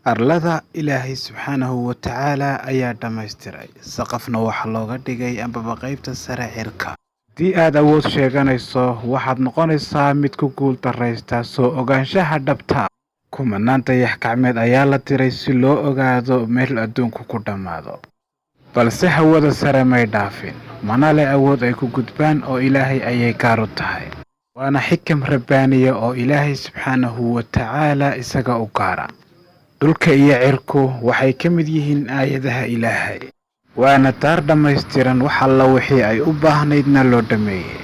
Arlada Ilaahay subxaanahu wa tacaala ayaa dhammaystiray, saqafna waxa looga dhigay ambaba qaybta sare cirka. Haddii aad awood sheeganayso, waxaad noqonaysaa mid ku guul darraysta soo ogaanshaha dhabta. Kumanaan dayax-gacmeed ayaa la diray si loo ogaado meel adduunku ku dhammaado. Balse hawada sare may dhaafin, mana leh awood ay ku gudbaan oo Ilaahay ayay gaar u tahay. Waana xikam rabbaaniya oo Ilaahay subxaanahu wa tacaala isaga u gaara. Dhulka iyo cirku waxay ka mid yihiin aayadaha Ilaahay. Waana daar dhammaystiran wax alla wixii ay u baahnaydna loo dhameeyey.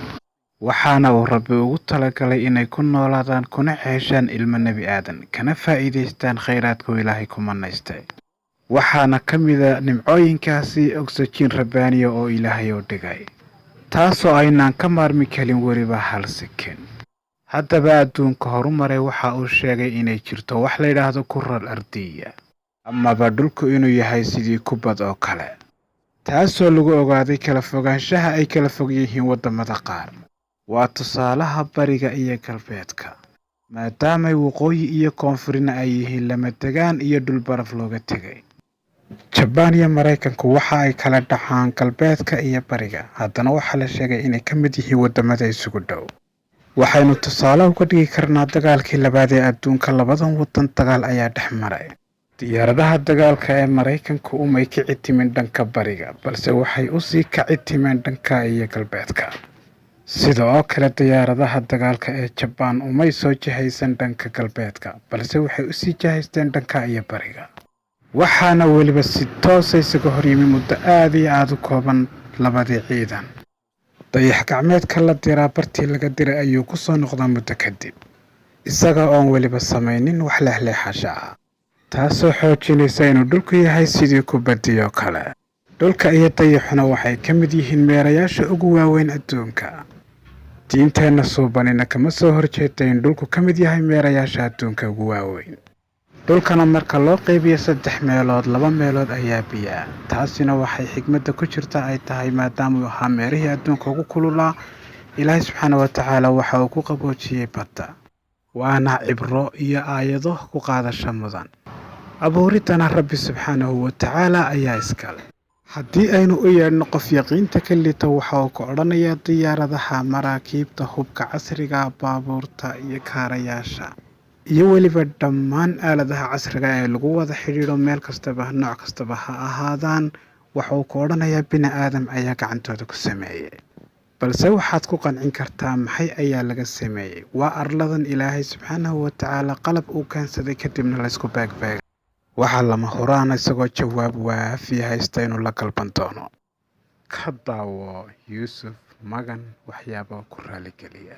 Waxaana uu Rabbi ugu talagalay inay ku noolaadaan kuna xeeshaan ilmo nebi aadan, kana faa'iidaystaan khayraadku Ilaahay ku manaystay. Waxaana ka mid ah nimcooyinkaasi ogsajiin rabbaaniya oo Ilaahay u dhigay, taasoo aynaan ka maarmi karin weliba hal sekin. Haddaba adduunka horumaray waxa uu sheegay inay jirto wax la yidhaahdo kural ardiya, amaba dhulku inuu yahay sidii kubad oo kale, taasoo lagu ogaaday kala fogaanshaha ay kala fog yihiin waddamada qaar. Waa tusaalaha bariga iyo galbeedka, maadaamay waqooyi iyo koonfurina ay yihiin lama degaan iyo dhul baraf looga tegay. Jabaan iyo Maraykanku waxa ay kala dhacaan galbeedka iyo bariga, haddana waxaa la sheegay inay ka mid yihiin waddamada isugu dhow. Waxaynu tusaale uga dhigi karnaa dagaalkii labaad ee adduunka. Labadan waddan dagaal ayaa dhex maray. Diyaaradaha dagaalka ee Maraykanku umay kici timin dhanka bariga, balse waxay u sii kici timeen dhanka iyo galbeedka. Sidoo kale diyaaradaha dagaalka ee Jabaan umay soo jihaysan dhanka galbeedka, balse waxay u sii jihaysteen dhanka iyo bariga. Waxaana weliba si toos ah isaga hor yimi muddo aad u kooban labadii ciidan. Dayax-gacmeedka la diraa bartii laga diray ayuu ku soo noqdaa muddo kadib, isaga oon weliba samaynin wax leexleexasho ah, taasoo xoojinaysa inuu dhulku yahay sidii kubaddii kale. Dhulka iyo dayaxuna waxay ka mid yihiin meerayaasha ugu waaweyn adduunka. Diinteenna suubanina kama soo horjeeda in dhulku ka mid yahay meerayaasha adduunka ugu waaweyn. Dhulkana marka loo qaybiyo 3 meelood, 2 meelood ayaa biyo ah. Taasina waxay xigmadda ku jirta ay tahay maadaama uu ahaa meerihii adduunka ugu kululaa, Ilaahay subxaanahu wa tacaala waxa uu ku qaboojiyey badda. Waana cibro iyo aayado ku qaadasho mudan. Abuuridana Rabbi subxaanahu wa tacaala ayaa iskale. Haddii aynu u yeedhno qof yaqiinta ka liito, waxa uu ka odhanayaa diyaaradaha, maraakiibta, hubka casriga, baabuurta iyo kaarayaasha, iyo weliba dhammaan aaladaha casriga ee lagu wada xidhiidho meel kastaba nooc kastaba ha ahaadaan. Waxa uu ka odhanayaa bini aadam ayaa gacantooda ku sameeyey. Balse waxaad ku qancin kartaa maxay ayaa laga sameeyey? Waa arladan Ilaahay subxaanahu wa tacaala qalab uu keensaday kadibna laysku beegbeegay. Waxaa lama huraan isagoo jawaab waafi haysta inuu la galban doono. Ka daawo Yuusuf Magan waxyaabo ku raali geliya.